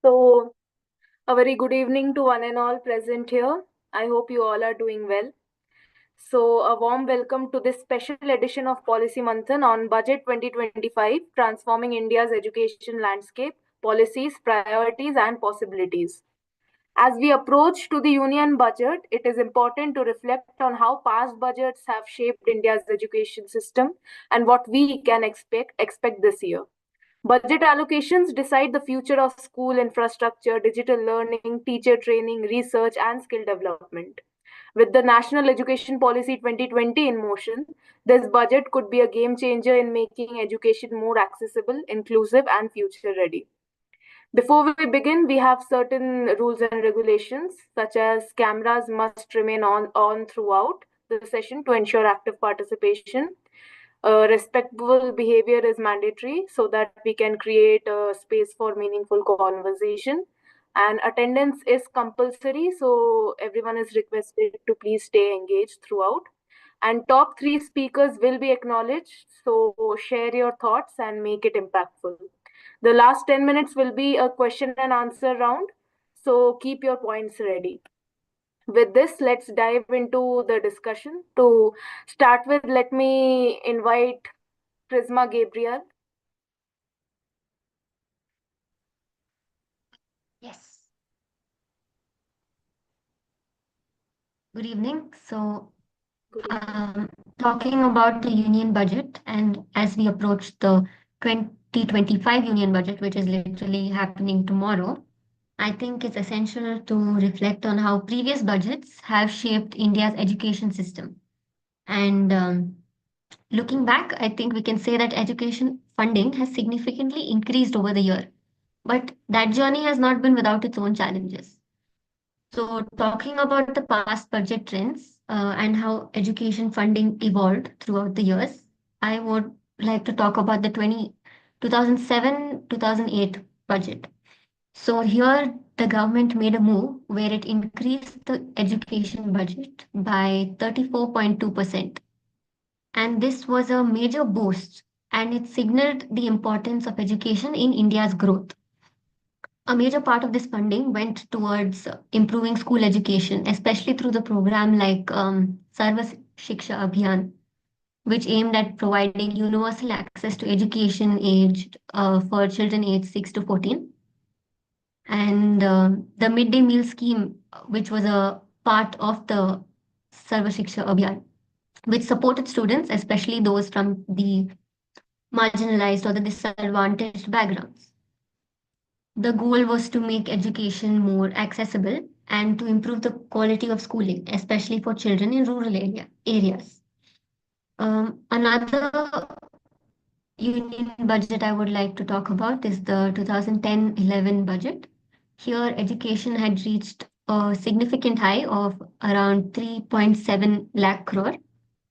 So, a very good evening to one and all present here. I hope you all are doing well. So, a warm welcome to this special edition of Policy Manthan on Budget 2025 Transforming India's Education Landscape, Policies, Priorities, and Possibilities. As we approach to the union budget, it is important to reflect on how past budgets have shaped India's education system and what we can expect this year. Budget allocations decide the future of school infrastructure, digital learning, teacher training, research, and skill development. With the National Education Policy 2020 in motion, this budget could be a game changer in making education more accessible, inclusive, and future ready. Before we begin, we have certain rules and regulations, such as cameras must remain on throughout the session to ensure active participation. Respectful behavior is mandatory so that we can create a space for meaningful conversation. And attendance is compulsory, so everyone is requested to please stay engaged throughout. And top three speakers will be acknowledged, so share your thoughts and make it impactful. The last 10 minutes will be a question and answer round, so keep your points ready. With this, let's dive into the discussion. To start with, let me invite Prisma Gabriel. Yes. Good evening. Good evening. Talking about the union budget, and as we approach the 2025 union budget, which is literally happening tomorrow, I think it's essential to reflect on how previous budgets have shaped India's education system. And looking back, I think we can say that education funding has significantly increased over the year, but that journey has not been without its own challenges. So, talking about the past budget trends and how education funding evolved throughout the years, I would like to talk about the 2007-2008 budget. So, here the government made a move where it increased the education budget by 34.2%. And this was a major boost and it signaled the importance of education in India's growth. A major part of this funding went towards improving school education, especially through the program like Sarva Shiksha Abhiyan, which aimed at providing universal access to education aged for children aged 6 to 14. And the midday meal scheme, which was a part of the Sarva Shiksha Abhiyan, which supported students, especially those from the marginalized or the disadvantaged backgrounds. The goal was to make education more accessible and to improve the quality of schooling, especially for children in areas. Another union budget I would like to talk about is the 2010-11 budget. Here, education had reached a significant high of around 3.7 lakh crore.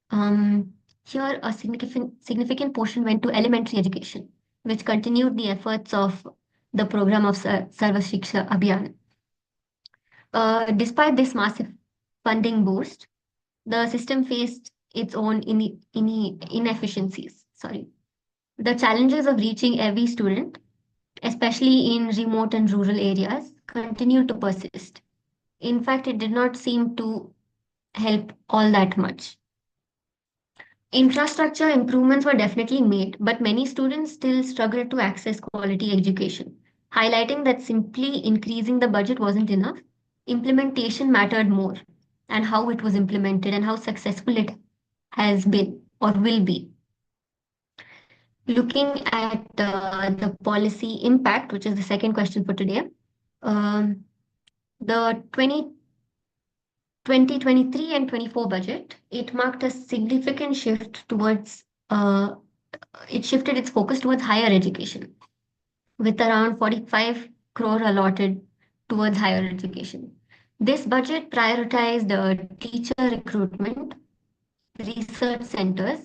Um, Here, a significant portion went to elementary education, which continued the efforts of the program of Sarva Shiksha Abhiyan. Despite this massive funding boost, the system faced its own inefficiencies. Sorry. The challenges of reaching every student, especially in remote and rural areas, continued to persist. In fact, it did not seem to help all that much. Infrastructure improvements were definitely made, but many students still struggled to access quality education, highlighting that simply increasing the budget wasn't enough. Implementation mattered more, and how it was implemented and how successful it has been or will be. Looking at the policy impact, which is the second question for today, um, the 2023 and 24 budget, it marked a significant shift towards it shifted its focus towards higher education, with around 45 crore allotted towards higher education. This budget prioritized teacher recruitment, research centers,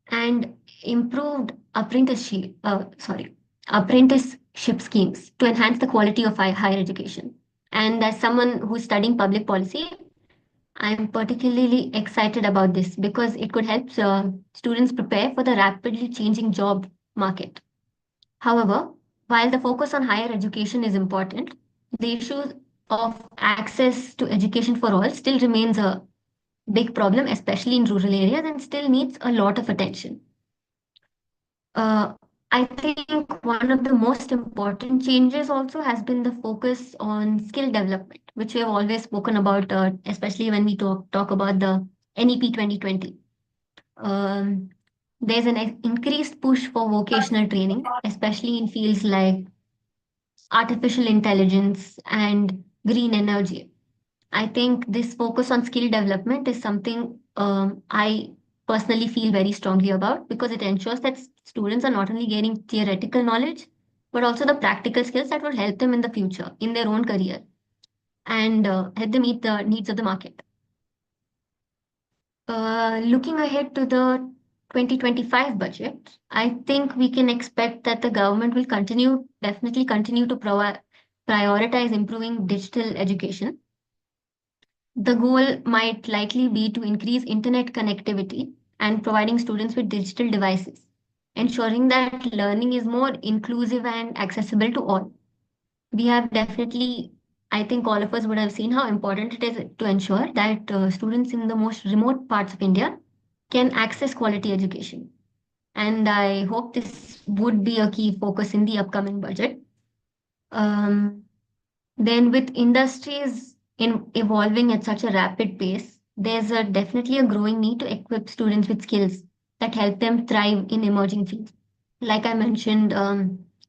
and improved apprenticeship schemes to enhance the quality of higher education. And as someone who's studying public policy, I'm particularly excited about this because it could help students prepare for the rapidly changing job market. However, While the focus on higher education is important, the issue of access to education for all still remains a big problem, especially in rural areas, and still needs a lot of attention. Uh, I think one of the most important changes also has been the focus on skill development, which we have always spoken about, especially when we talk about the NEP 2020. Um, there's an increased push for vocational training, especially in fields like artificial intelligence and green energy. I think this focus on skill development is something I personally feel very strongly about because it ensures that students are not only gaining theoretical knowledge, but also the practical skills that will help them in the future in their own career and help them meet the needs of the market. Looking ahead to the 2025 budget, I think we can expect that the government will definitely continue to prioritize improving digital education. The goal might likely be to increase internet connectivity and providing students with digital devices, ensuring that learning is more inclusive and accessible to all. We have definitely, I think all of us would have seen how important it is to ensure that students in the most remote parts of India can access quality education. And I hope this would be a key focus in the upcoming budget. Um, then, with industries evolving at such a rapid pace, there's definitely a growing need to equip students with skills that help them thrive in emerging fields. Like I mentioned,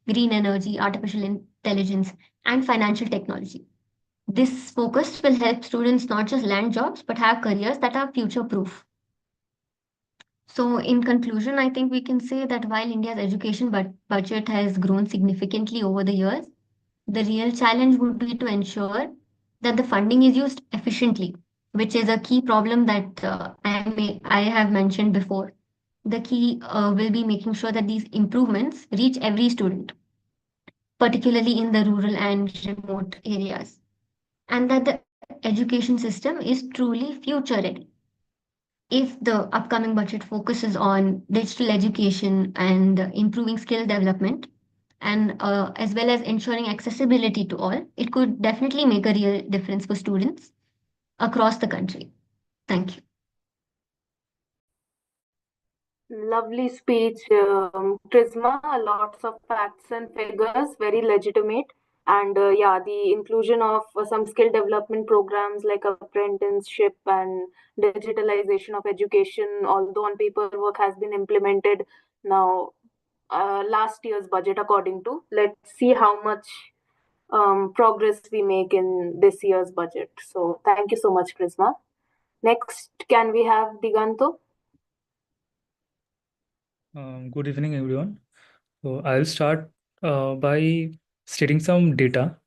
green energy, artificial intelligence, and financial technology. This focus will help students not just land jobs, but have careers that are future proof. So, in conclusion, I think we can say that while India's education budget has grown significantly over the years, the real challenge would be to ensure that the funding is used efficiently, which is a key problem that I have mentioned before. The key will be making sure that these improvements reach every student, particularly in the rural and remote areas, and that the education system is truly future ready. If the upcoming budget focuses on digital education and improving skill development, and as well as ensuring accessibility to all, it could definitely make a real difference for students across the country. Thank you. Lovely speech, Prisma. Lots of facts and figures, very legitimate. And yeah, the inclusion of some skill development programs like apprenticeship and digitalization of education, although on paper work has been implemented now, last year's budget according to. Let's see how much progress we make in this year's budget. So thank you so much, Prisma. Next, can we have Diganto? Good evening, everyone. So I'll start by stating some data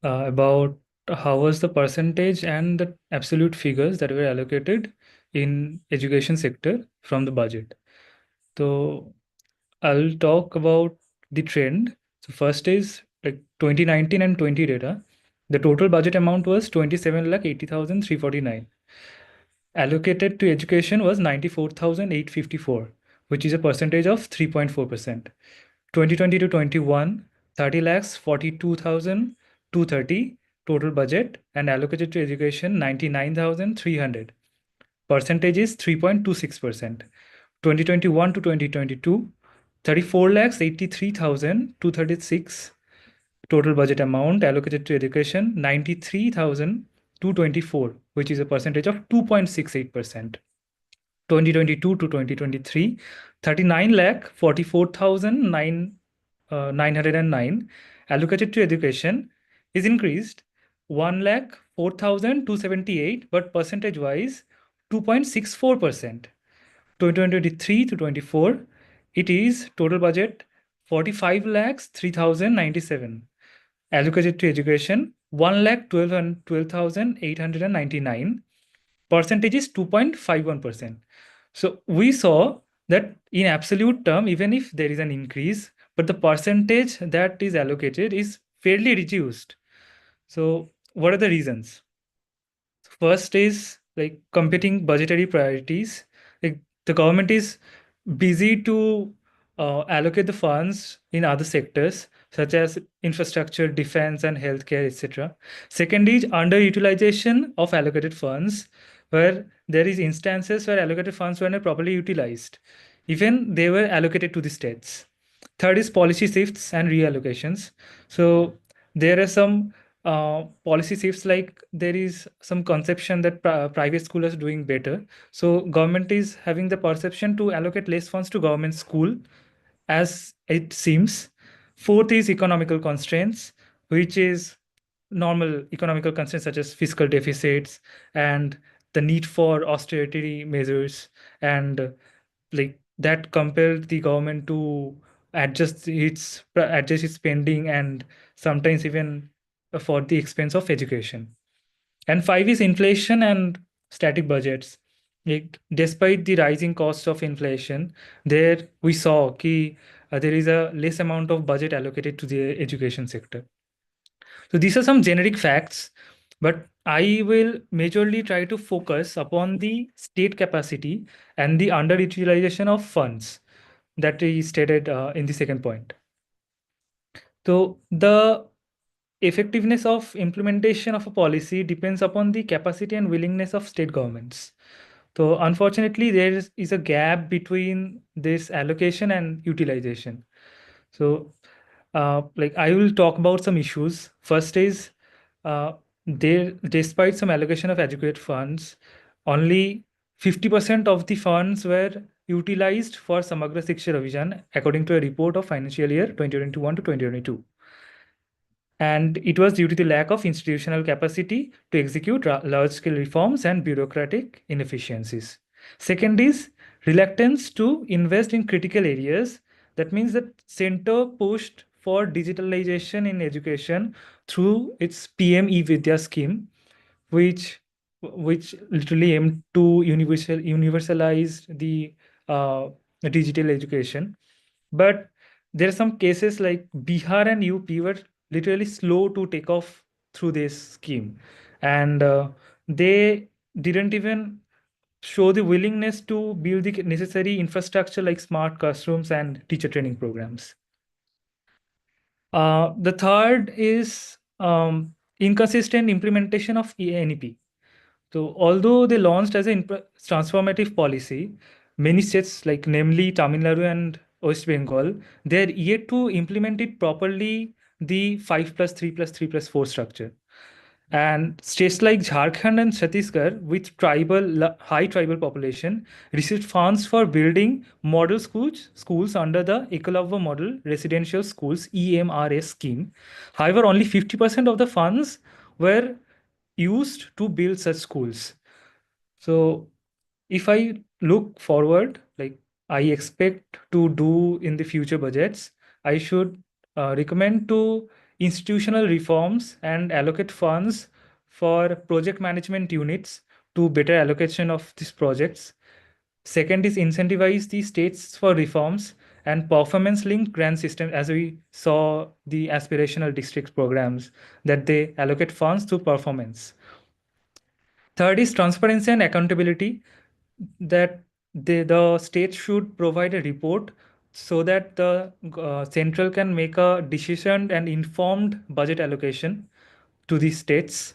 about how was the percentage and the absolute figures that were allocated in education sector from the budget. So I'll talk about the trend. So first is like 2019 and 20 data. The total budget amount was 27,80,349. Allocated to education was 94,854, which is a percentage of 3.4%. 2020 to 21, 30 lakhs 42,230 total budget, and allocated to education 99,300. Percentage is 3.26%. 2021 to 2022, 34 lakhs 83,236 total budget amount, allocated to education 93,224, which is a percentage of 2.68%. 2022 to 2023, 39 lakh 44,909 allocated to education is increased 1 lakh 4,278, but percentage wise 2.64%. 2023 to 24, it is total budget 45 lakhs 3,097 allocated to education 1 lakh 12,899, percentage is 2.51%. So we saw that in absolute term, even if there is an increase, but the percentage that is allocated is fairly reduced. So what are the reasons? First is like competing budgetary priorities. Like the government is busy to allocate the funds in other sectors such as infrastructure, defense, and healthcare, etc. Second is underutilization of allocated funds, where there is instances where allocated funds were not properly utilized, even they were allocated to the states. Third is policy shifts and reallocations. So there are some policy shifts, like there is some conception that private schools are doing better. So government is having the perception to allocate less funds to government school, as it seems. Fourth is economical constraints, which is normal economical constraints such as fiscal deficits and the need for austerity measures, and like that compelled the government to adjust its spending, and sometimes even for the expense of education. And five is inflation and static budgets. Like, despite the rising costs of inflation, there we saw there is a less amount of budget allocated to the education sector. So these are some generic facts, but I will majorly try to focus upon the state capacity and the underutilization of funds that is stated in the second point. So the effectiveness of implementation of a policy depends upon the capacity and willingness of state governments. So unfortunately, there is a gap between this allocation and utilization. So like I will talk about some issues. First is there, despite some allocation of adequate funds, only 50% of the funds were utilized for Samagra Shiksha Revision, according to a report of financial year 2021 to 2022. And it was due to the lack of institutional capacity to execute large-scale reforms and bureaucratic inefficiencies. Second is reluctance to invest in critical areas. That means that center pushed for digitalization in education through its PM e-Vidya scheme, which which literally aimed to universalize the digital education. But there are some cases like Bihar and UP were literally slow to take off through this scheme, and they didn't even show the willingness to build the necessary infrastructure like smart classrooms and teacher training programs. The third is inconsistent implementation of ENEP. So, although they launched as a transformative policy, many states, like namely Tamil Nadu and West Bengal, they are yet to implement it properly, the 5 plus 3 plus 3 plus 4 structure. And states like Jharkhand and Chhattisgarh, with high tribal population, received funds for building model schools under the Ekalavya Model Residential Schools (EMRS) scheme. However, only 50% of the funds were used to build such schools. So if I look forward, like I expect to do in the future budgets, I should recommend to institutional reforms and allocate funds for project management units to better allocation of these projects. Second is incentivize the states for reforms and performance linked grant system, as we saw the aspirational district programs, that they allocate funds to performance. Third is transparency and accountability, that the state should provide a report so that the central can make a decision and informed budget allocation to the states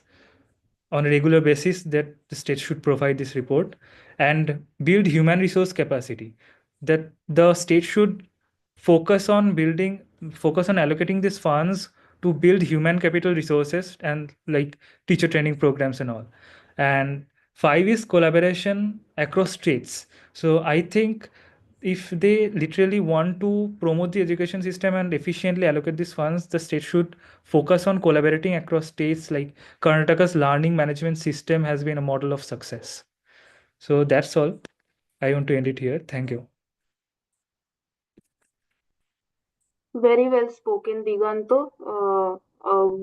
on a regular basis, that the state should provide this report. And build human resource capacity, that the state should focus on building focus on allocating these funds to build human capital resources and like teacher training programs and all. And five is collaboration across states. So I think if they literally want to promote the education system and efficiently allocate these funds, the state should focus on collaborating across states. Like Karnataka's learning management system has been a model of success. So that's all. I want to end it here. Thank you. Very well spoken, Diganto.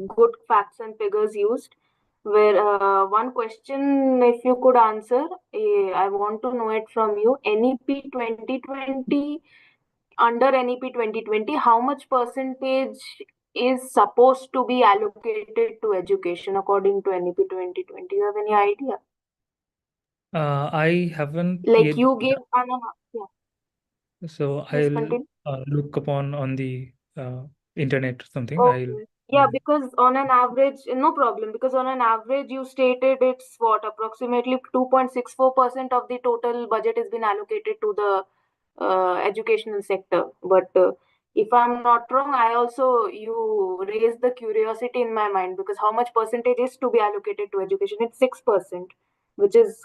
Good facts and figures used. Where one question, if you could answer, I want to know it from you. NEP 2020, under NEP 2020, how much percentage is supposed to be allocated to education according to NEP 2020? You have any idea? I haven't Like yet. you gave, yeah. So Please I'll continue. look upon on the internet or something. I'll Okay. Yeah, because on an average, no problem, because on an average, you stated it's what, approximately 2.64% of the total budget has been allocated to the educational sector. But if I'm not wrong, you raised the curiosity in my mind, because how much percentage is to be allocated to education? It's 6%, which is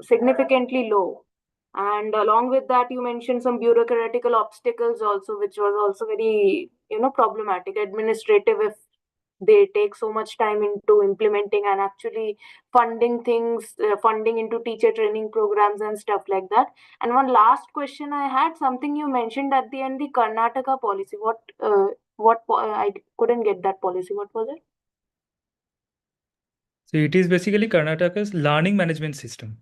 significantly low. And along with that, you mentioned some bureaucratical obstacles also, which was also very, problematic, administrative, if they take so much time into implementing and actually funding things, funding into teacher training programs and stuff like that. And one last question I had, something you mentioned at the end, the Karnataka policy. I couldn't get that policy. What was it? So it is basically Karnataka's learning management system,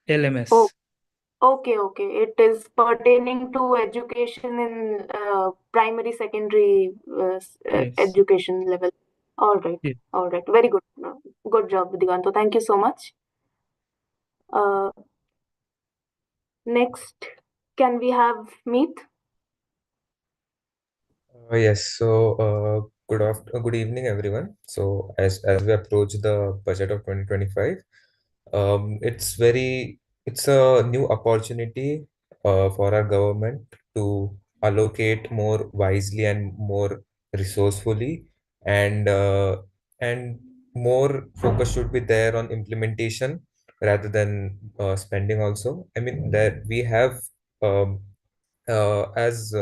Oh, LMS. okay, okay. It is pertaining to education in primary, secondary Yes. education level. All right, Yeah. all right. Very good. Good job, Diganto. Thank you so much. Uh, Next, can we have Meet? Yes, so good evening, everyone. So as we approach the budget of 2025, it's a new opportunity for our government to allocate more wisely and more resourcefully, and and more focus should be there on implementation rather than spending also. I mean that we have um, as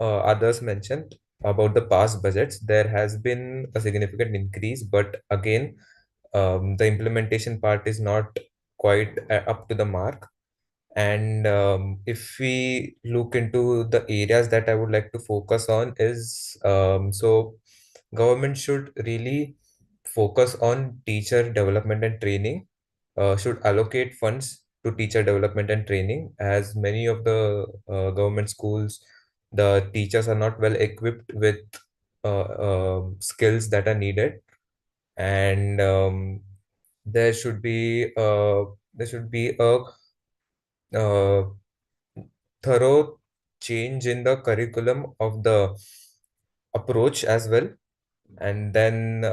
others mentioned about the past budgets, there has been a significant increase, but again, the implementation part is not quite up to the mark. And if we look into the areas that I would like to focus on is government should really focus on teacher development and training, should allocate funds to teacher development and training, as many of the government schools, the teachers are not well equipped with skills that are needed. And there should be a thorough change in the curriculum of the approach as well. And then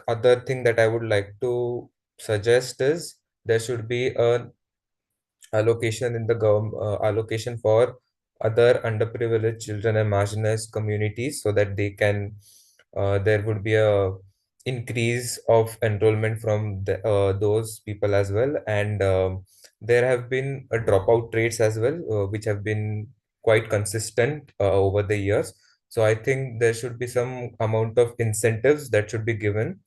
other thing that I would like to suggest is there should be a allocation in the allocation for other underprivileged children and marginalized communities, so that they can there would be a increase of enrollment from those people as well. And there have been dropout rates as well, which have been quite consistent over the years. So I think there should be some amount of incentives that should be given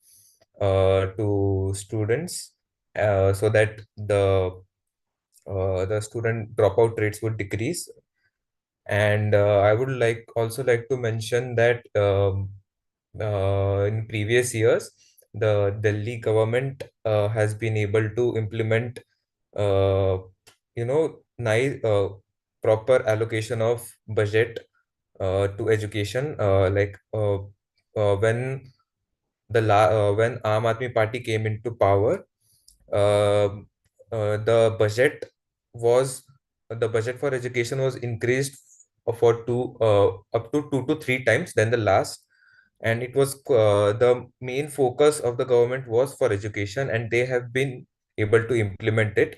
to students, so that the student dropout rates would decrease. And I would like to mention that in previous years, the Delhi government has been able to implement, uh, nice proper allocation of budget to education. When when Aam Aadmi Party came into power, um the was budget for education was increased for two up to 2 to 3 times than the last. And it was the main focus of the government was for education, and they have been able to implement it,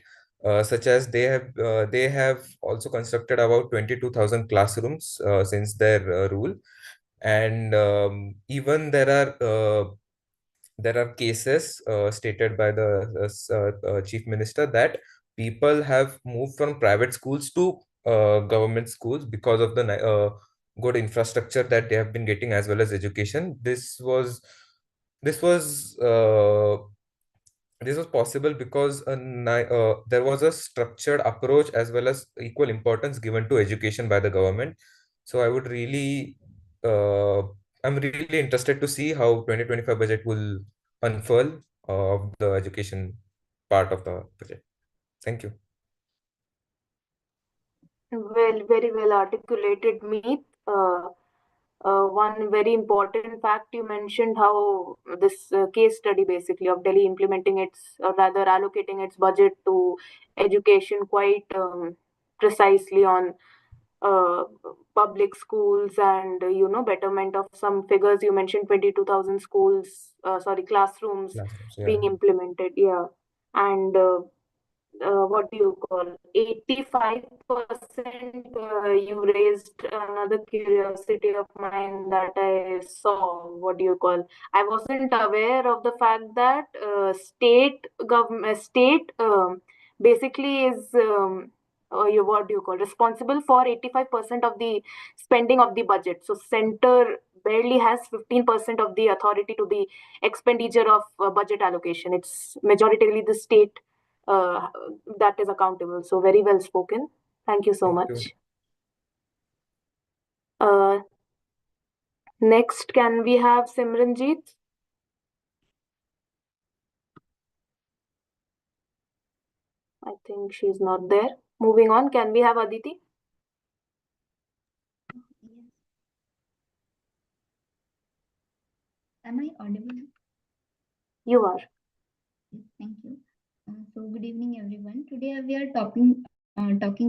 such as they have also constructed about 22,000 classrooms since their rule. And even there are cases stated by the chief minister that people have moved from private schools to government schools because of the good infrastructure that they have been getting, as well as education. This was this was possible because there was a structured approach as well as equal importance given to education by the government. So uh, I'm really interested to see how 2025 budget will unfurl of the education part of the budget. Thank you. Well, very well articulated, Meet. One very important fact you mentioned, how this case study basically of Delhi implementing its, or rather allocating its budget to education quite precisely on uh, public schools and betterment of some figures. You mentioned 22,000 schools, sorry, classrooms Classrooms, yeah. being implemented. Yeah, and what do you call 85%. You raised another curiosity of mine that I saw. What do you call? I wasn't aware of the fact that state government, state basically is what do you call, responsible for 85% of the spending of the budget. So center barely has 15% of the authority to the expenditure of budget allocation. It's majoritarily the state uh, that is accountable. So very well spoken. Thank you so Thank you. much. Uh, Next, can we have Simranjeet? I think she's not there. Moving on, can we have Aditi? Yes. Am I audible? You are. Yes, thank you. Good evening, everyone. Today we are talking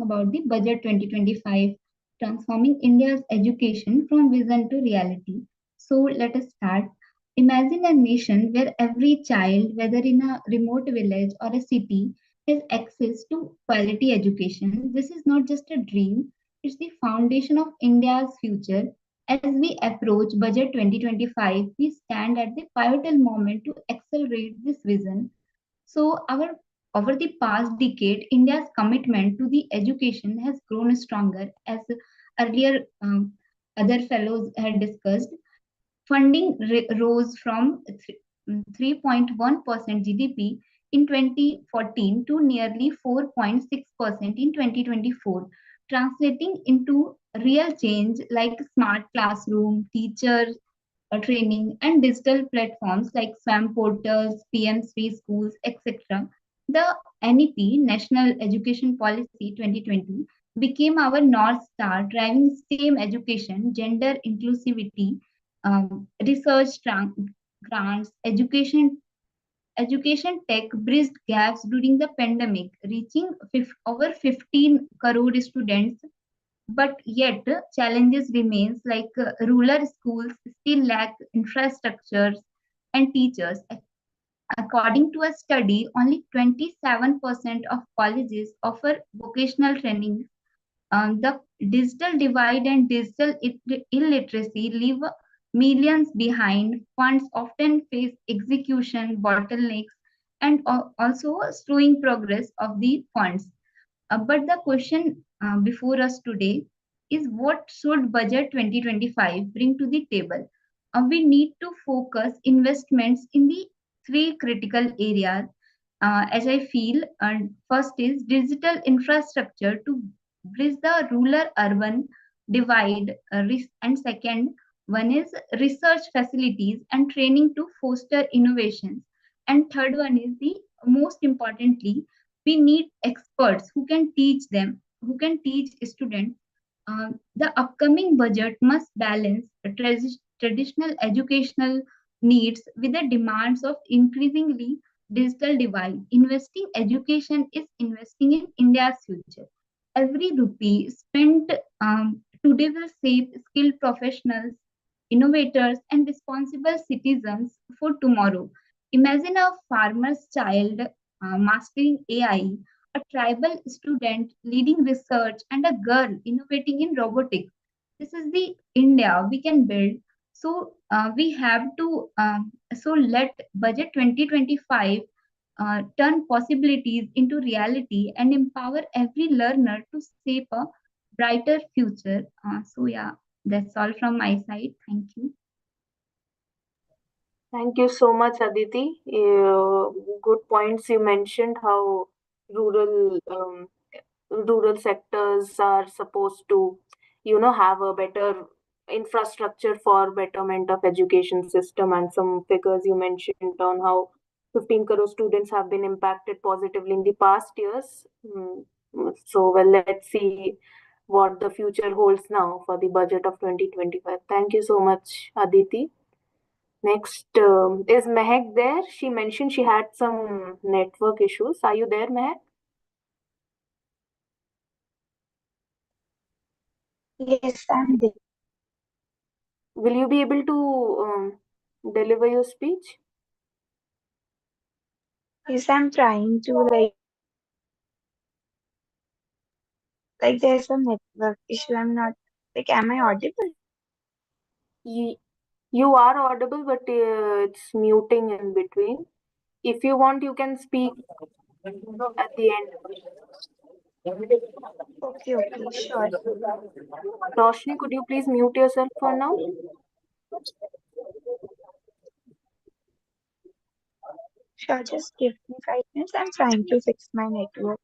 about the budget 2025, transforming India's education from vision to reality. So let us start. Imagine a nation where every child, whether in a remote village or a city, has access to quality education. This is not just a dream; it's the foundation of India's future. As we approach Budget 2025, we stand at the pivotal moment to accelerate this vision. So, over the past decade, India's commitment to the education has grown stronger, as earlier other fellows had discussed. Funding rose from 3.1% GDP in 2014 to nearly 4.6% in 2024, translating into real change like smart classroom, teacher training, and digital platforms like SWAM portals, PM3 schools, etc. The NEP, National Education Policy 2020, became our North Star, driving STEM education, gender inclusivity, research grants, education tech bridged gaps during the pandemic, reaching over 15 crore students, but yet challenges remains like rural schools still lack infrastructures and teachers. According to a study, only 27% of colleges offer vocational training. The digital divide and digital illiteracy leave millions behind. Funds often face execution bottlenecks and also slowing progress of the funds. But the question before us today is, what should Budget 2025 bring to the table? We need to focus investments in the three critical areas, as I feel. First is digital infrastructure to bridge the rural urban divide, and second one is research facilities and training to foster innovations. And third one is the most importantly, we need experts who can teach them, who can teach students. The upcoming budget must balance the traditional educational needs with the demands of increasingly digital divide. Investing education is investing in India's future. Every rupee spent today will save skilled professionals, innovators, and responsible citizens for tomorrow. Imagine a farmer's child mastering AI, a tribal student leading research, and a girl innovating in robotics. This is the India we can build. So we have to so let budget 2025 turn possibilities into reality and empower every learner to shape a brighter future. Yeah, that's all from my side. Thank you. Thank you so much, Aditi. Good points you mentioned how rural rural sectors are supposed to, have a better infrastructure for betterment of education system, and some figures you mentioned on how 15 crore students have been impacted positively in the past years. So, well, let's see what the future holds now for the budget of 2025. Thank you so much, Aditi. Next, is Mehak there? She mentioned she had some network issues. Are you there, Mehak? Yes, I'm there. Will you be able to deliver your speech? Yes, I'm trying to like there's a network issue. I'm not like am I audible? You, you are audible, but it's muting in between. If you want, you can speak at the end. Okay, okay, sure. Roshni, could you please mute yourself for now? Sure, just give me 5 minutes. I'm trying to fix my network.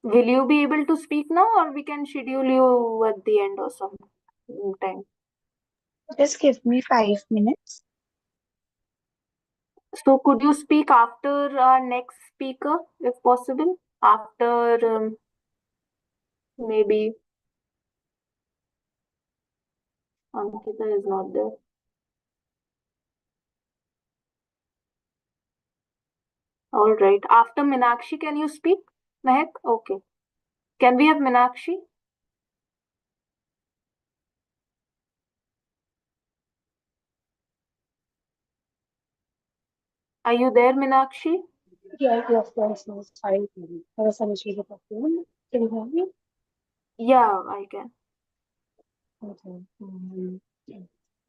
Will you be able to speak now, or we can schedule you at the end or some time? Just give me 5 minutes. So, could you speak after our next speaker, if possible? After maybe Ankita is not there. All right. After Minakshi, can you speak? Mehak? Okay. Can we have Minakshi? Are you there, Minakshi? Yeah, yes, sorry. There was some issue with the phone. Can you hear me? Yeah, I can. Okay.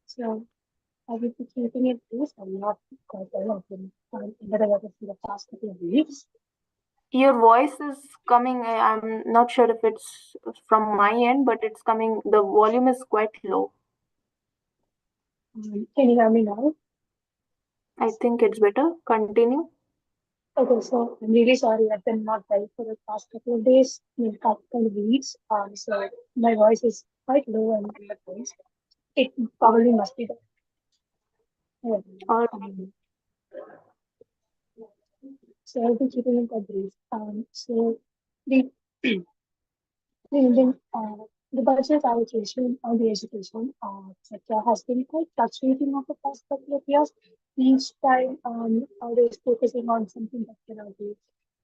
So I will be keeping it brief. I'm not quite well. I've been in the weather for the past couple of weeks. Your voice is coming. I'm not sure if it's from my end, but it's coming. The volume is quite low. Can you hear me now? I think it's better. Continue. Okay, so I'm really sorry. I've been not well for the past couple of days, couple of weeks. So my voice is quite low and in the voice. It probably must be the All um, so I'll be keeping it quite brief. So the the Indian the budget allocation on the education sector has been quite fluctuating over the past couple of years. Each time, always focusing on something that cannot be.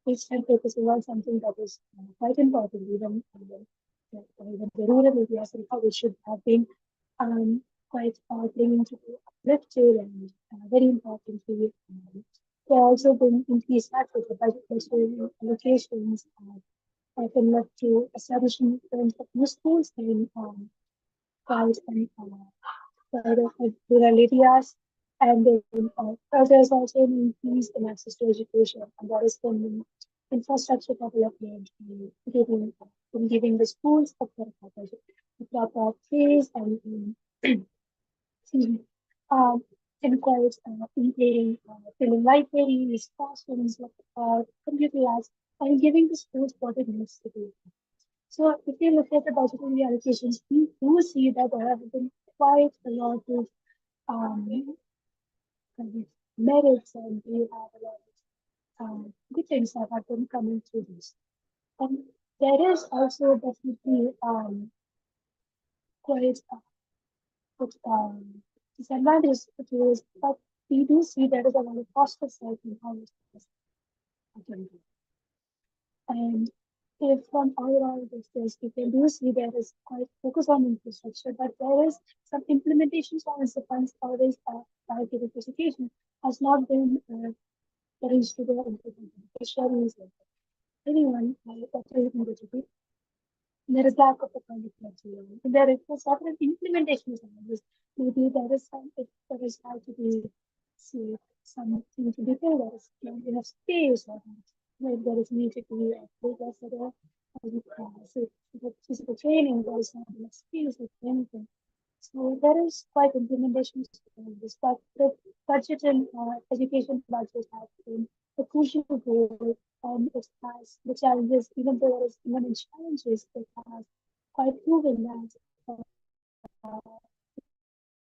Each time focusing on something that is quite important, even the rural areas and how it should have been quite bringing to be uplifted and very importantly, there also been increased access to budget allocations. I can look to establishing new schools in towns and rural areas. And then there's also an increase in access to education, and there is been infrastructure development, giving the schools the proper place and excuse me, um, encourage including filling libraries, classrooms, computer labs, and giving the schools what it needs to do. So if you look at the budgetary allocations, we do see that there have been quite a lot of um, kind of merits and we have a lot of good things that have been coming through this. And there is also definitely quite good disadvantages to this, but we do see there is a lot of positive side in how this is happening. And if from all of this, we can do see there is quite focus on infrastructure, but there is some implementation challenges the funds always allocated to education has not been arranged to the implementation. Anyone that is in the there is lack of economic flexibility. There is several implementation challenges. Maybe there is some, if there is how to be, say, something to be built, there is not enough space, or maybe there is need to be a progress at all. So, physical training, there is not enough space, or anything. So there is quite implementation challenges, but the budget and education budget has been a crucial role and it has the challenges, even though there is many challenges, it has quite proven that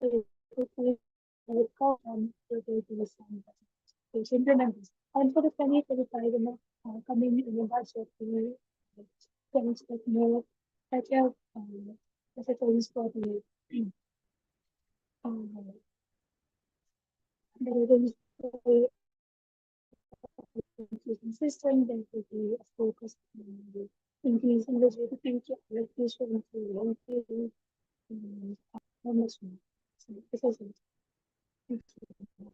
it will come and it will be some to implement this. And for the 2025 coming in the budget, we can expect more better facilities for the um, there is a system, there will be a focus on the increasing the GDP allocation to long-term promotion. So this is it. Thank you.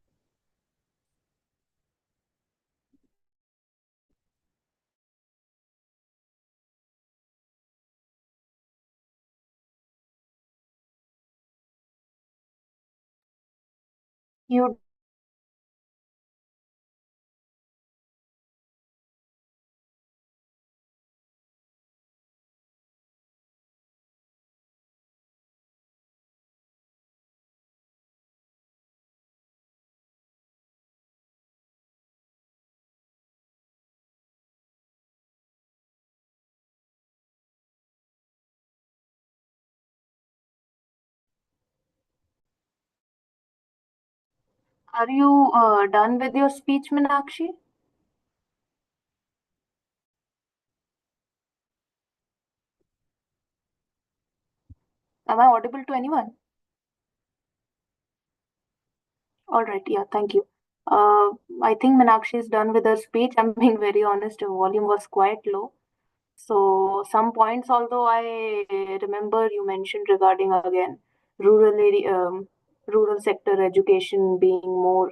You are you done with your speech, Meenakshi? Am I audible to anyone? All right, yeah, thank you. I think Meenakshi is done with her speech. I'm being very honest, the volume was quite low. So some points, although I remember you mentioned regarding again rural area, rural sector education being more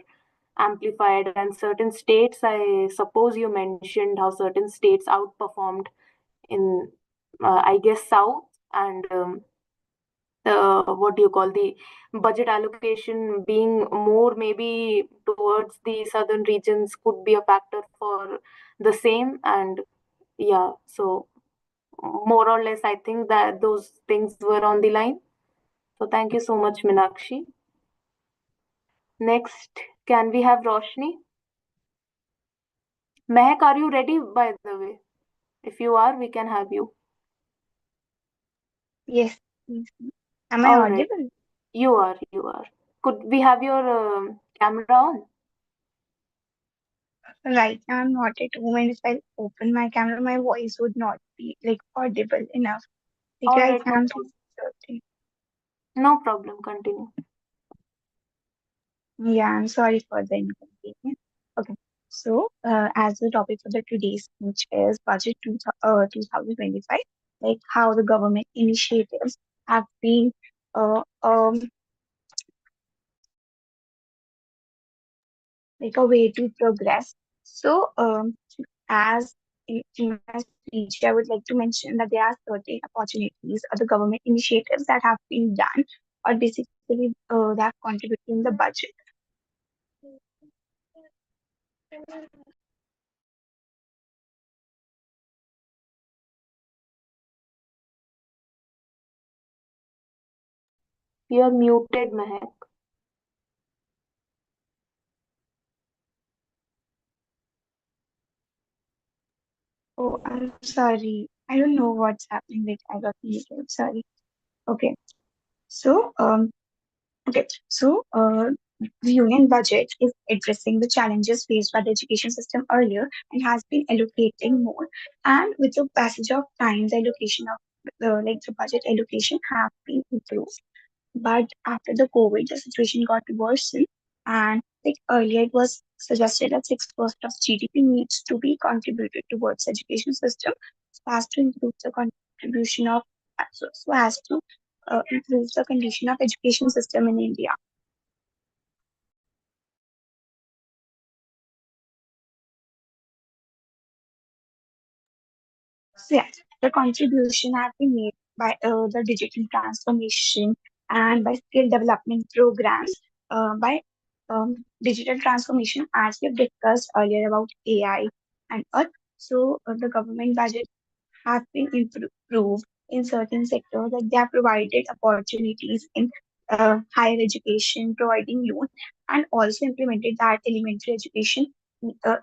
amplified, and certain states. I suppose you mentioned how certain states outperformed in, I guess, South, and the what do you call, the budget allocation being more maybe towards the southern regions could be a factor for the same. And yeah, so more or less, I think that those things were on the line. So thank you so much, Minakshi. Next, can we have Roshni? Mehak, are you ready, by the way? If you are, we can have you. Yes, yes. Am I All right, audible? you are, you are. Could we have your camera on? Right, I'm not at home, and if I open my camera, my voice would not be like audible enough. Like All right right, now, no I'm problem. facing something. No problem. Continue. Yeah, I'm sorry for the inconvenience. Okay, so as the topic for the today's speech is budget 2025, like how the government initiatives have been uh, um, like a way to progress. So, as in my speech, I would like to mention that there are certain opportunities or the government initiatives that have been done, or basically that contribute in the budget. You're muted, Mehak. Oh, I'm sorry. I don't know what's happening. Like I got muted. Sorry. Okay. So, okay. So, the union budget is addressing the challenges faced by the education system earlier and has been allocating more. And with the passage of time, the allocation of the budget allocation have been improved. But after the COVID, the situation got worsened. And like earlier, it was suggested that 6% of GDP needs to be contributed towards education system so as to improve the contribution of so as to improve the condition of education system in India. So yeah, the contribution have been made by the digital transformation and by skill development programs, by digital transformation, as we've discussed earlier about AI and all. So the government budget have been improved in certain sectors, that they have provided opportunities in higher education, providing loan, and also implemented that elementary education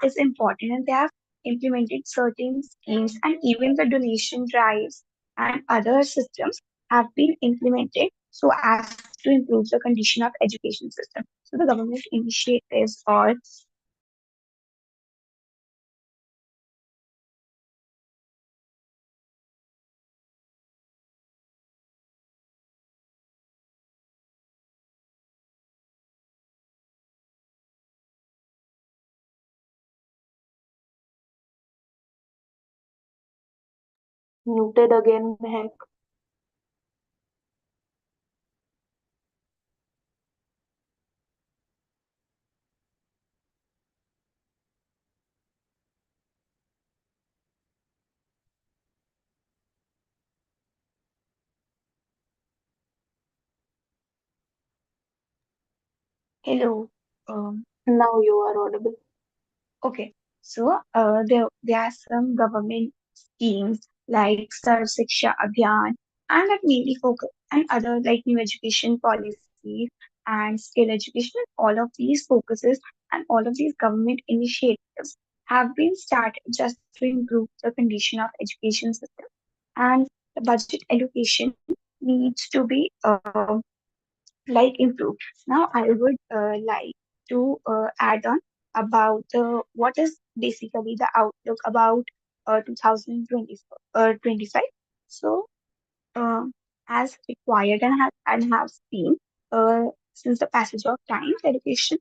is important, and they have implemented certain schemes, and even the donation drives and other systems have been implemented so as to improve the condition of education system. So the government initiatives or Muted again, Mehak. Hello. Now you are audible. Okay. So there are some government schemes like Sarv Shiksha Abhiyan and that mainly focus and other like new education policies and skill education. All of these focuses and all of these government initiatives have been started just to improve the condition of education system. And the budget allocation needs to be like improved. Now I would like to add on about what is basically the outlook about 2025. So uh, as required and have seen since the passage of time, the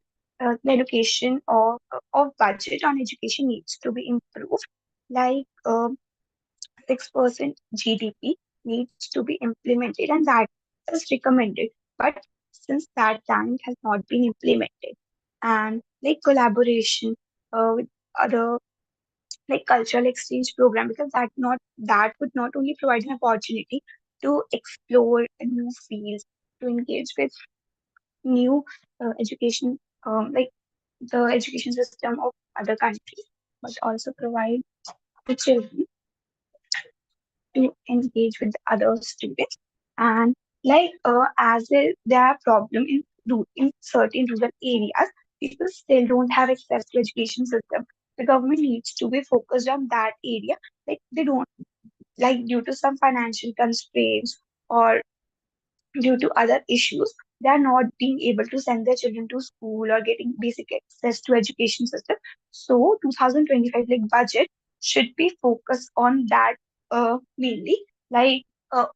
allocation of budget on education needs to be improved. Like 6% GDP needs to be implemented, and that is recommended. But since that time it has not been implemented, and like collaboration with other like cultural exchange program, because that would not only provide an opportunity to explore new fields, to engage with new education, like the education system of other countries, but also provide the children to engage with the other students. And like there are problem in certain rural areas, people still don't have access to education system. The government needs to be focused on that area. Like they don't, like due to some financial constraints or due to other issues, they are not being able to send their children to school or getting basic access to education system. So 2025 like budget should be focused on that mainly. Like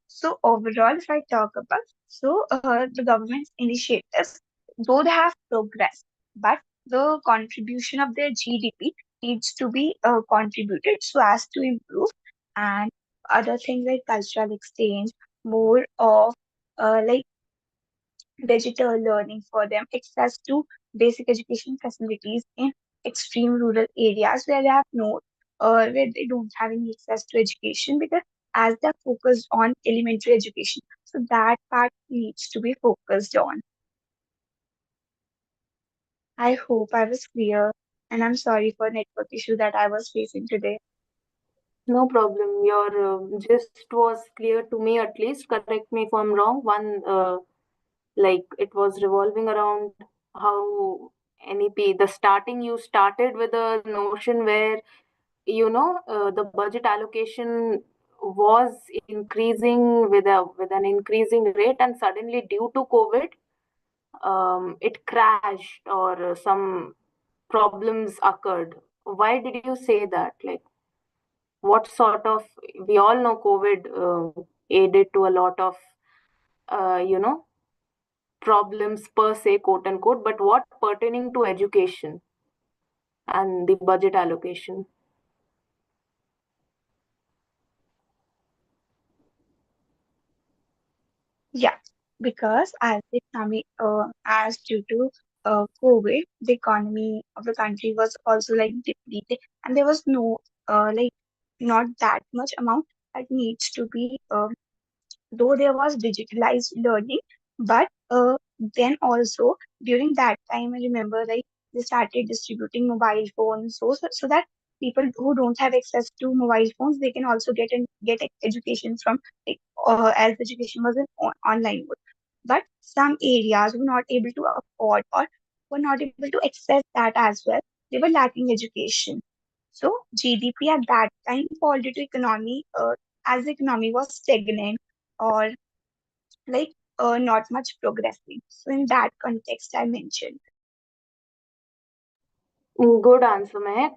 so overall, if I talk about the government's initiatives, though they have progress, but the contribution of their GDP needs to be contributed so as to improve. And other things like cultural exchange, more of like digital learning for them, access to basic education facilities in extreme rural areas where they have no, where they don't have any access to education, because as they're focused on elementary education, so that part needs to be focused on. I hope I was clear, and I'm sorry for network issue that I was facing today. No problem. Your gist was clear to me at least. Correct me if I'm wrong. Like it was revolving around how NEP, the starting you started with a notion where, the budget allocation was increasing with an increasing rate, and suddenly due to COVID, it crashed or some problems occurred. Why did you say that? Like, what sort of, we all know COVID aided to a lot of, uh, you know, problems per se, quote unquote, but what pertaining to education and the budget allocation? Yeah, because as the economy, as due to COVID, the economy of the country was also like depleted, and there was no like not that much amount that needs to be though there was digitalized learning, but then also during that time, I remember like they started distributing mobile phones so that people who don't have access to mobile phones, they can also get education from like as education was in online mode. But some areas were not able to afford or were not able to access that as well. They were lacking education. So GDP at that time fall due to economy as the economy was stagnant or like not much progressing. So in that context, I mentioned. Good answer, Mehak.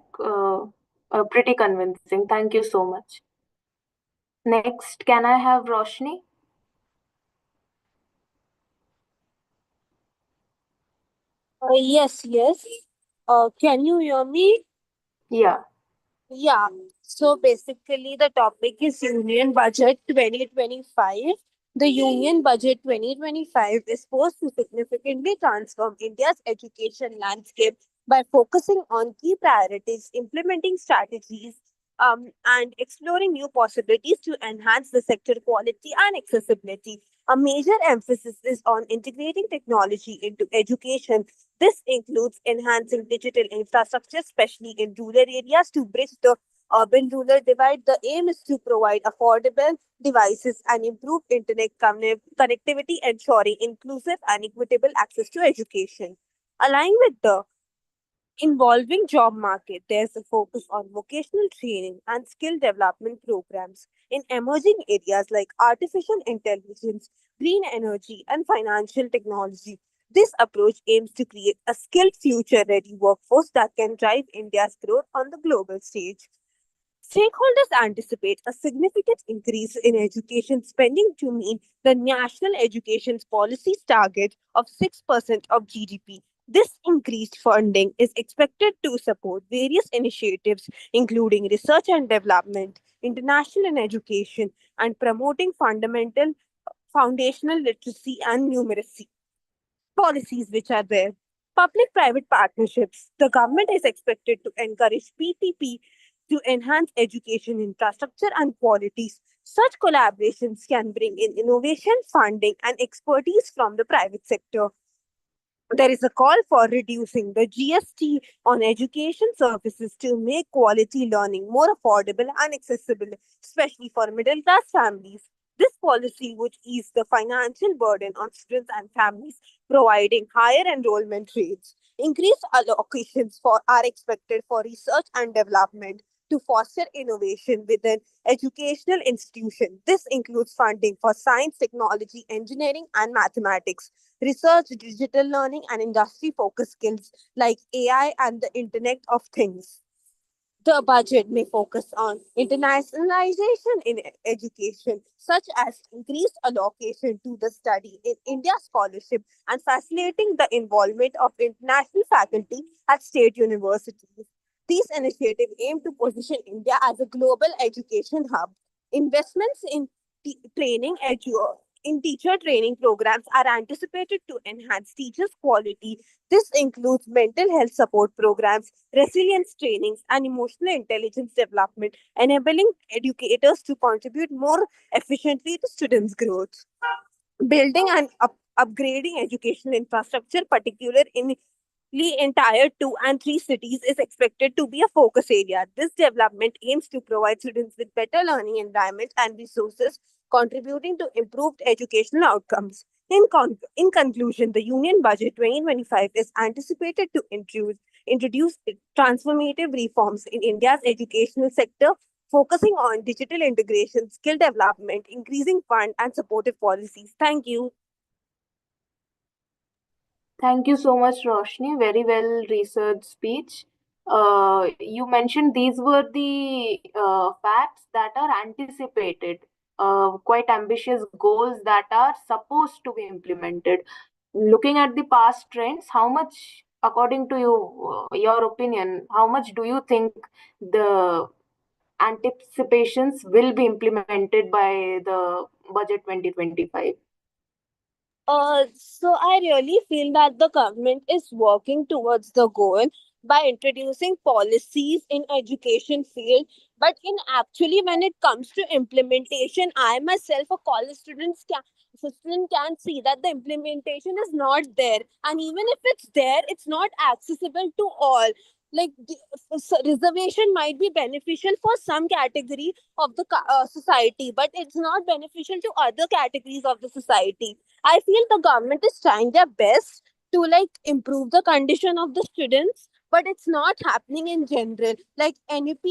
Pretty convincing. Thank you so much. Next, can I have Roshni? Yes, yes. Can you hear me? Yeah. Yeah, so basically the topic is Union Budget 2025. The Union Budget 2025 is supposed to significantly transform India's education landscape by focusing on key priorities, implementing strategies, and exploring new possibilities to enhance the sector quality and accessibility. A major emphasis is on integrating technology into education. This includes enhancing digital infrastructure, especially in rural areas, to bridge the urban rural divide. The aim is to provide affordable devices and improve internet connectivity, ensuring inclusive and equitable access to education. Aligning with the involving job market, there's a focus on vocational training and skill development programs in emerging areas like artificial intelligence, green energy, and financial technology. This approach aims to create a skilled, future ready workforce that can drive India's growth on the global stage. Stakeholders anticipate a significant increase in education spending to meet the National Education Policy's target of 6% of GDP. This increased funding is expected to support various initiatives, including research and development, international education, and promoting fundamental foundational literacy and numeracy policies which are there. Public private partnerships. The government is expected to encourage PPP to enhance education infrastructure and qualities. Such collaborations can bring in innovation, funding, and expertise from the private sector. There is a call for reducing the GST on education services to make quality learning more affordable and accessible, especially for middle class families. This policy would ease the financial burden on students and families, providing higher enrollment rates. Increased allocations are expected for research and development to foster innovation within educational institutions. This includes funding for science, technology, engineering, and mathematics research, digital learning, and industry focused skills like AI and the Internet of Things. The budget may focus on internationalization in education, such as increased allocation to the study in India scholarship and facilitating the involvement of international faculty at state universities. These initiatives aim to position India as a global education hub. Investments in in teacher training programs are anticipated to enhance teachers' quality. This includes mental health support programs, resilience trainings, and emotional intelligence development, enabling educators to contribute more efficiently to students' growth. Building and upgrading educational infrastructure, particularly in Tier 2 and 3 cities, is expected to be a focus area. This development aims to provide students with better learning environment and resources, contributing to improved educational outcomes. In conclusion, the Union Budget 2025 is anticipated to introduce transformative reforms in India's educational sector, focusing on digital integration, skill development, increasing fund, and supportive policies. Thank you. Thank you so much, Roshni. Very well researched speech. You mentioned these were the facts that are anticipated, quite ambitious goals that are supposed to be implemented. Looking at the past trends, how much, according to you, your opinion, how much do you think the anticipations will be implemented by the budget 2025? So I really feel that the government is working towards the goal by introducing policies in education field. But in actually, when it comes to implementation, I myself, a college student can see that the implementation is not there, and even if it's there, it's not accessible to all. Like reservation might be beneficial for some category of the society, but it's not beneficial to other categories of the society. I feel the government is trying their best to like improve the condition of the students, but it's not happening in general. Like NEP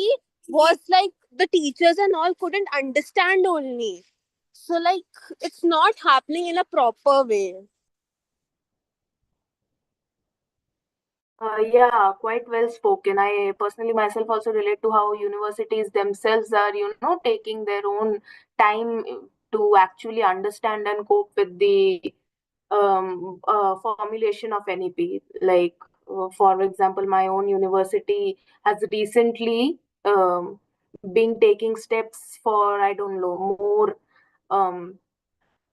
was like the teachers and all couldn't understand only. So like it's not happening in a proper way. Yeah, quite well spoken. I personally myself also relate to how universities themselves are, taking their own time to actually understand and cope with the formulation of NEP. Like, for example, my own university has recently um, being taking steps for, I don't know, more um,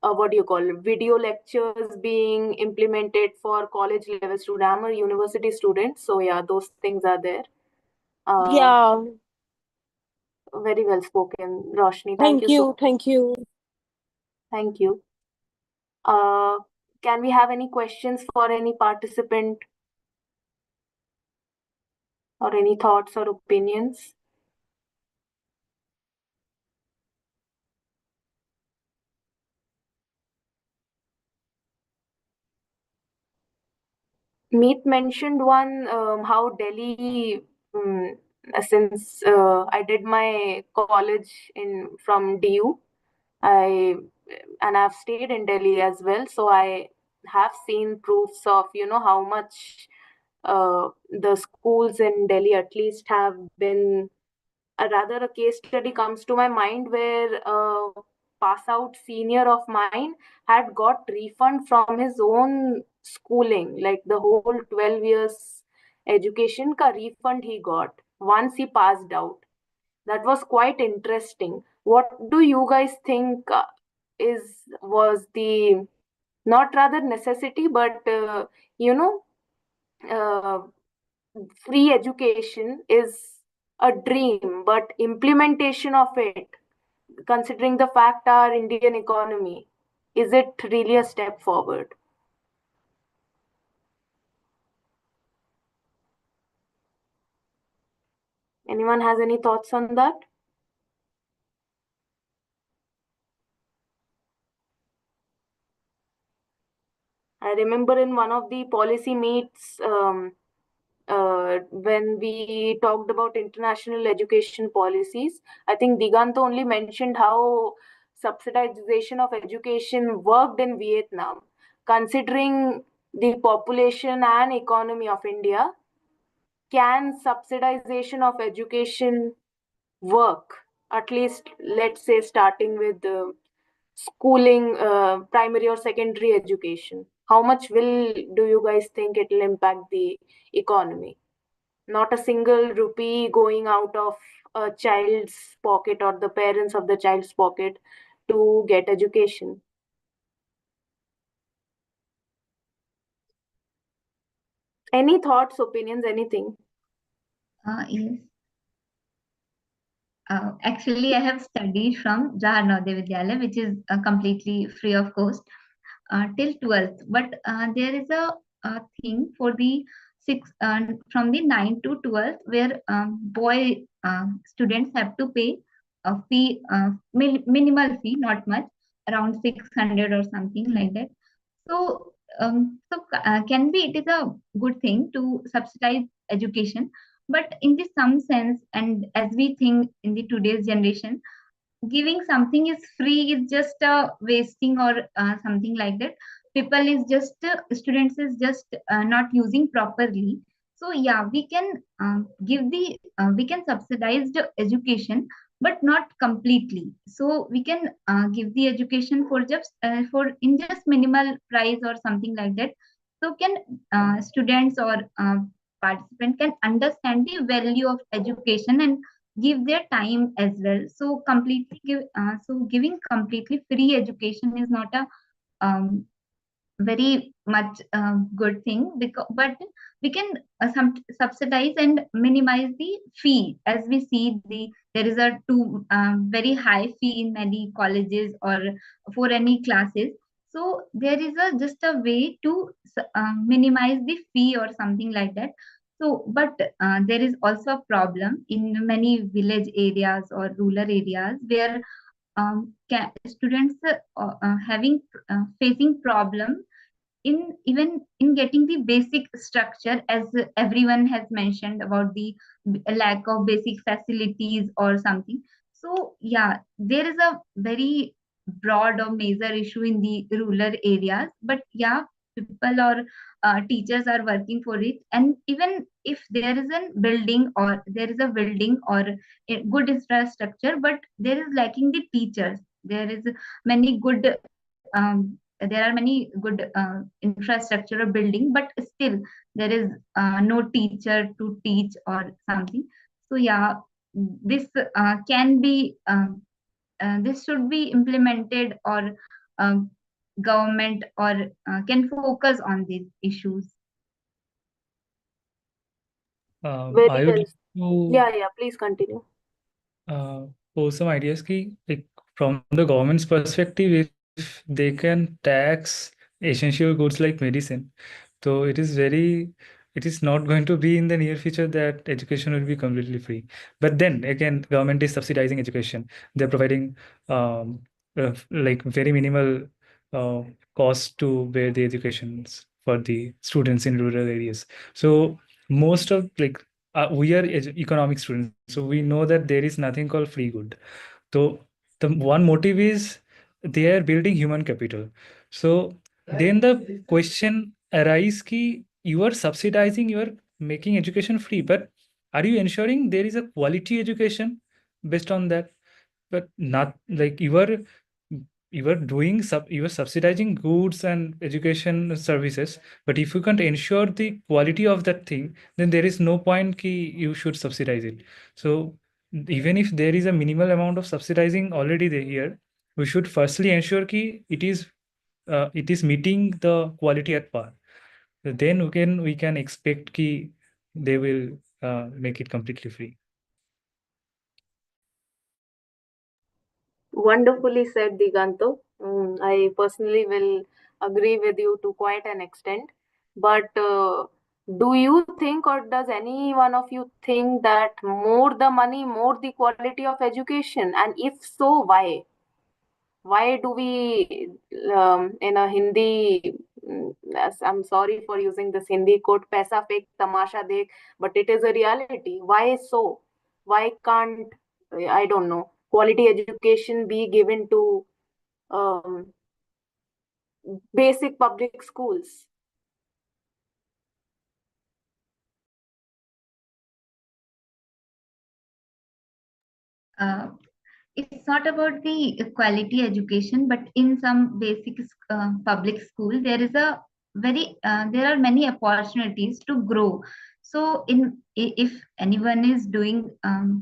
what do you call it, video lectures being implemented for college level student or university students. So yeah, those things are there. Uh, Yeah. very well spoken, Roshni. Thank Thank you so you. much. Thank you. Thank you. Uh, can we have any questions for any participant or any thoughts or opinions? Meet mentioned one, how Delhi, since I did my college in from DU, I and I've stayed in Delhi as well, so I have seen proofs of, how much the schools in Delhi at least have been. Rather, a case study comes to my mind where a pass out senior of mine had got refund from his own schooling, like the whole 12 years education ka refund he got once he passed out. That was quite interesting. What do you guys think is was the, not rather necessity, but you know uh, free education is a dream, but implementation of it, considering the fact our Indian economy, is it really a step forward? Anyone has any thoughts on that? I remember in one of the policy meets, when we talked about international education policies, I think Diganto only mentioned how subsidization of education worked in Vietnam. Considering the population and economy of India, can subsidization of education work? At least, let's say, starting with the schooling, primary or secondary education. How much will do you guys think it will impact the economy? Not a single rupee going out of a child's pocket or the parents of the child's pocket to get education. Any thoughts, opinions, anything? Yes. Actually, I have studied from Jahar Navodaya Vidyalaya, which is completely free of cost till 12th. But there is a thing for the from the 9 to 12th where boy students have to pay a fee, minimal fee, not much, around 600 or something like that. So, can be it is a good thing to subsidize education, but in the some sense, and as we think in the today's generation, giving something is free is just wasting or something like that. People is just students is just not using properly. So yeah, we can give the we can subsidize the education, but not completely. So we can give the education for just for in just minimal price or something like that. So can students or participant can understand the value of education and give their time as well. So giving completely free education is not a very much good thing, because but we can subsidize and minimize the fee. As we see, there is a too very high fee in many colleges or for any classes. So there is a just a way to minimize the fee or something like that. So but there is also a problem in many village areas or rural areas where students having facing problem in even in getting the basic structure, as everyone has mentioned about the lack of basic facilities or something. So yeah, there is a very broad or major issue in the rural areas, but yeah, people or teachers are working for it. And even if there is a building or there is a building or a good infrastructure, but there is lacking the teachers. There is many good there are many good infrastructure or building, but still there is no teacher to teach or something. So yeah, this can be this should be implemented, or um, government or can focus on these issues. I Very would well. like to Yeah, please continue. pose some ideas ki, like, from the government's perspective, if they can tax essential goods like medicine, so it is not going to be in the near future that education will be completely free. But then again, government is subsidizing education. They're providing like very minimal uh, cost to bear the educations for the students in rural areas. So most of, like, we are economic students, so we know that there is nothing called free good. So the one motive is they are building human capital. So then the question arises ki you are subsidizing, you are making education free, but are you ensuring there is a quality education based on that? But not like you are doing you are subsidizing goods and education services, but if you can't ensure the quality of that thing, then there is no point ki you should subsidize it. So even if there is a minimal amount of subsidizing already there here, we should firstly ensure ki it is meeting the quality at par. Then we can expect ki they will make it completely free. Wonderfully said, Diganto. I personally will agree with you to quite an extent. But do you think, or does any one of you think that more the money, more the quality of education? And if so, why? Why do we, in a Hindi, I'm sorry for using this Hindi quote, "Paisa fake, tamasha dekh," but it is a reality. Why so? Why can't, I don't know, quality education be given to um, basic public schools? uh, it's not about the quality education, but in some basic public school there is a very there are many opportunities to grow. So if anyone is doing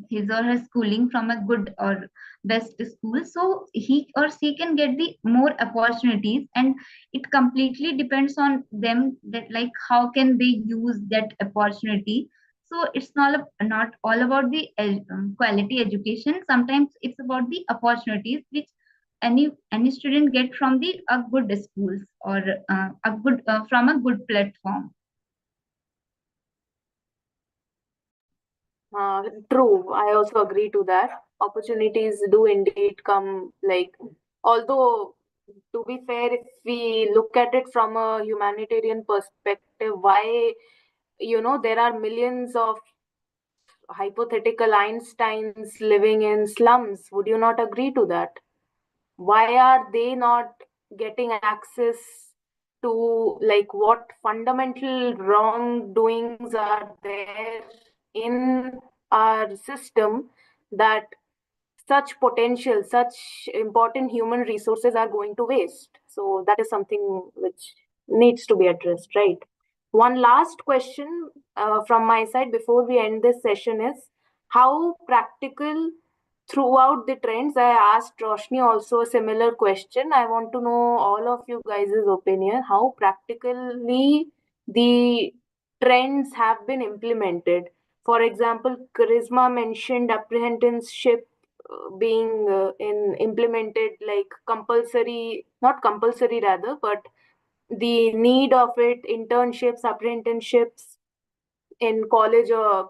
his or her schooling from a good or best school, so he or she can get the more opportunities, and it completely depends on them that like how can they use that opportunity. So it's not all about the quality education. Sometimes it's about the opportunities which any student get from the a good schools, or a good from a good platform. Uh, True, I also agree to that. Opportunities do indeed come, like, although, to be fair, if we look at it from a humanitarian perspective, why, there are millions of hypothetical Einsteins living in slums. Would you not agree to that? Why are they not getting access to, like, what fundamental wrongdoings are there in our system that such potential, such important human resources are going to waste? So that is something which needs to be addressed, right? One last question from my side before we end this session is, how practical throughout the trends? I asked Roshni also a similar question. I want to know all of you guys' opinion. How practically the trends have been implemented. For example, Charisma mentioned apprenticeship being in implemented, like compulsory, not compulsory rather, but the need of it, internships, apprenticeships in college or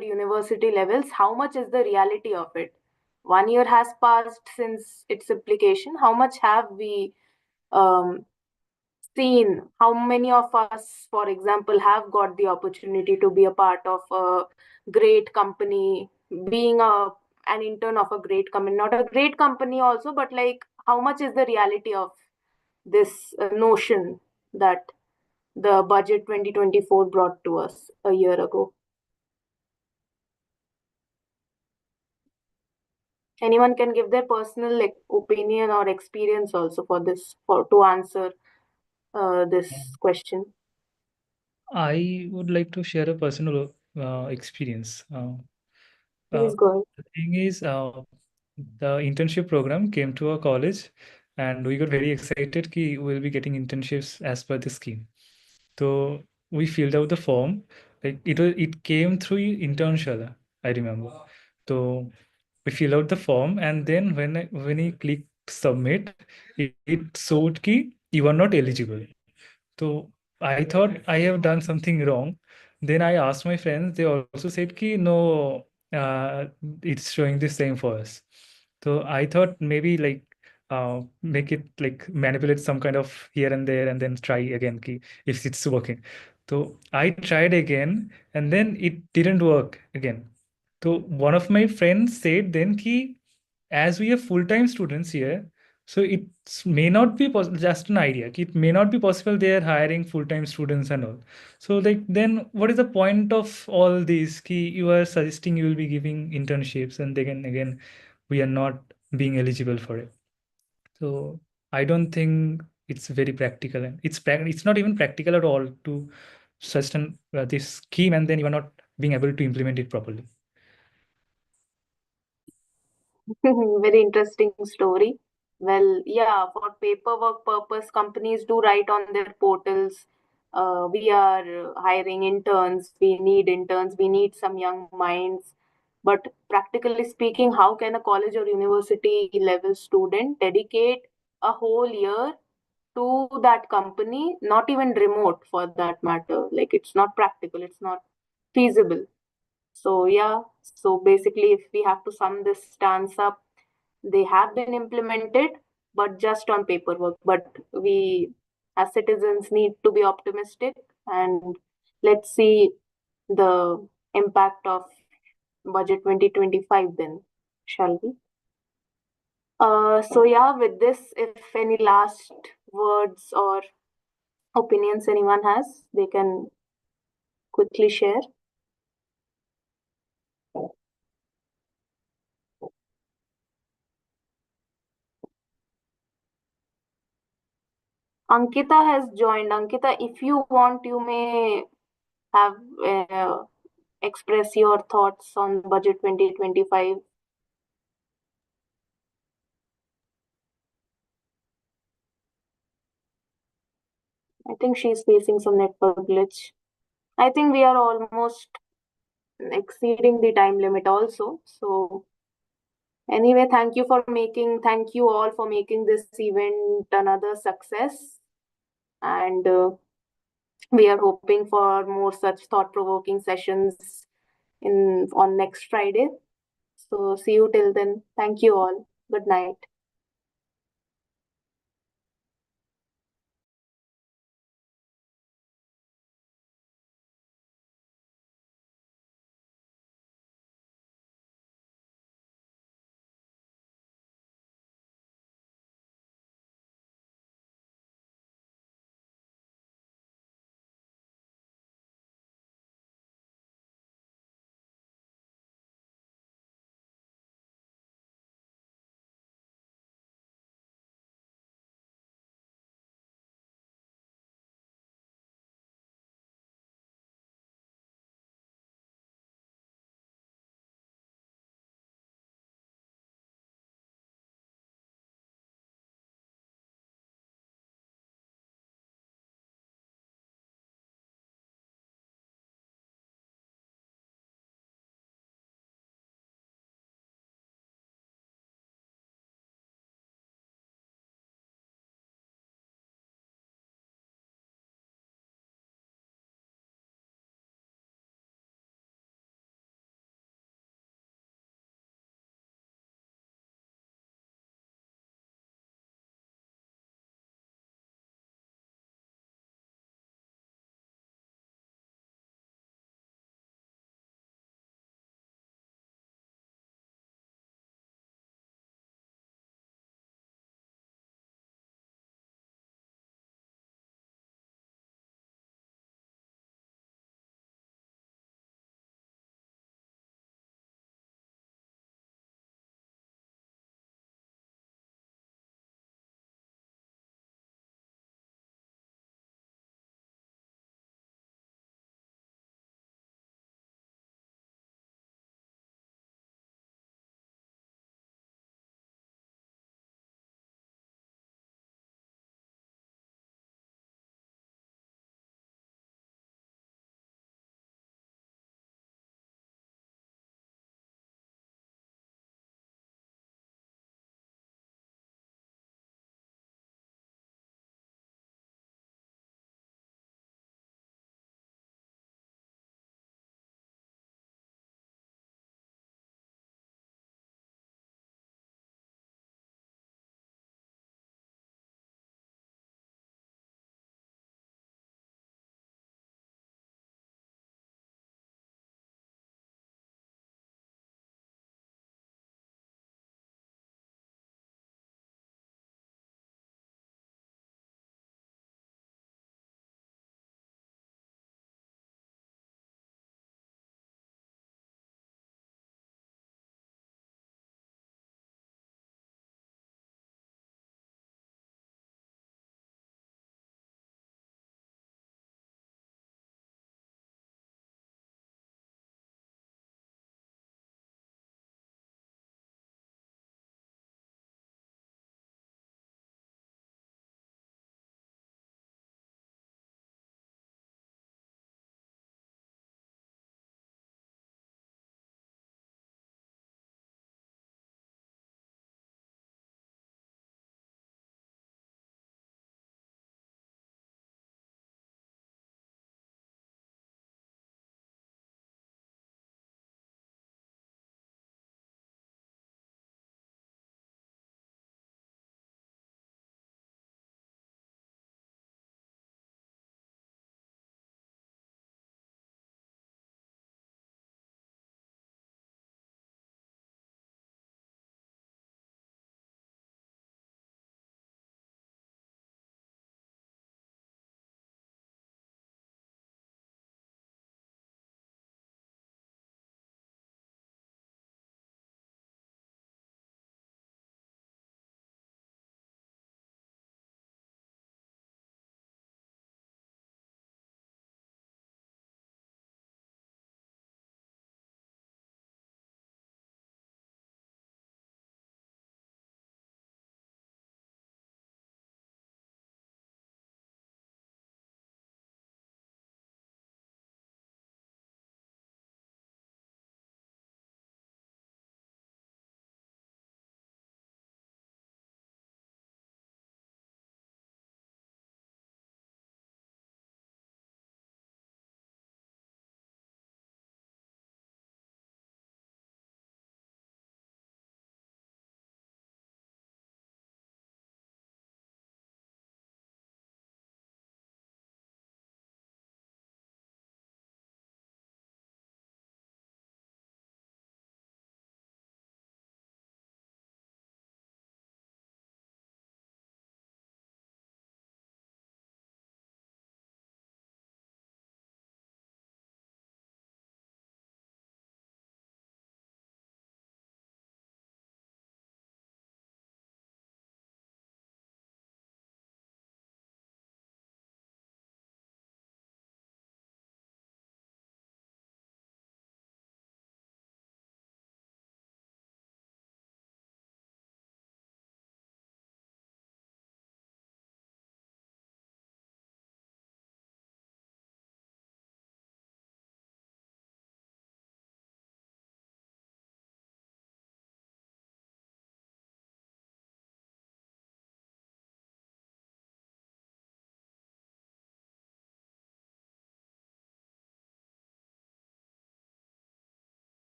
university levels. How much is the reality of it? 1 year has passed since its application. How much have we um, seen? How many of us, for example, have got the opportunity to be a part of a great company, being an intern of a great company, not a great company also, but like, how much is the reality of this notion that the budget 2024 brought to us a year ago? Anyone can give their personal, like, opinion or experience also for this, for to answer this question. I would like to share a personal experience. Please Uh, go ahead. the thing is, the internship program came to our college, and we got very excited कि we'll be getting internships as per the scheme. So we filled out the form. Like it came through Internshala, I remember. So we fill out the form, and then when you click submit, it showed कि you are not eligible. So I thought I have done something wrong. Then I asked my friends, they also said ki no, it's showing the same for us. So I thought maybe like make it like manipulate some kind of here and there and then try again ki if it's working. So I tried again and then it didn't work again. So one of my friends said then ki as we are full-time students here, so it may not be just an idea. It may not be possible they are hiring full-time students and all. So like then what is the point of all these? Ki you are suggesting you will be giving internships and then again we are not being eligible for it. So I don't think it's very practical and it's not even practical at all to sustain this scheme and then you are not being able to implement it properly. Very interesting story. Well, yeah, for paperwork purpose, companies do write on their portals. We are hiring interns. We need interns. We need some young minds. But practically speaking, how can a college or university level student dedicate a whole year to that company? Not even remote for that matter. Like it's not practical. It's not feasible. So yeah, so basically, if we have to sum this stance up, they have been implemented, but just on paperwork. But we, as citizens, need to be optimistic and let's see the impact of budget 2025 then, shall we? So yeah, with this, if any last words or opinions anyone has, they can quickly share. Ankita has joined. Ankita, if you want, you may have express your thoughts on budget 2025. I think she's facing some network glitch. I think we are almost exceeding the time limit also. So anyway, thank you all for making this event another success. And we are hoping for more such thought-provoking sessions in on next Friday. So see you till then. Thank you all. Good night.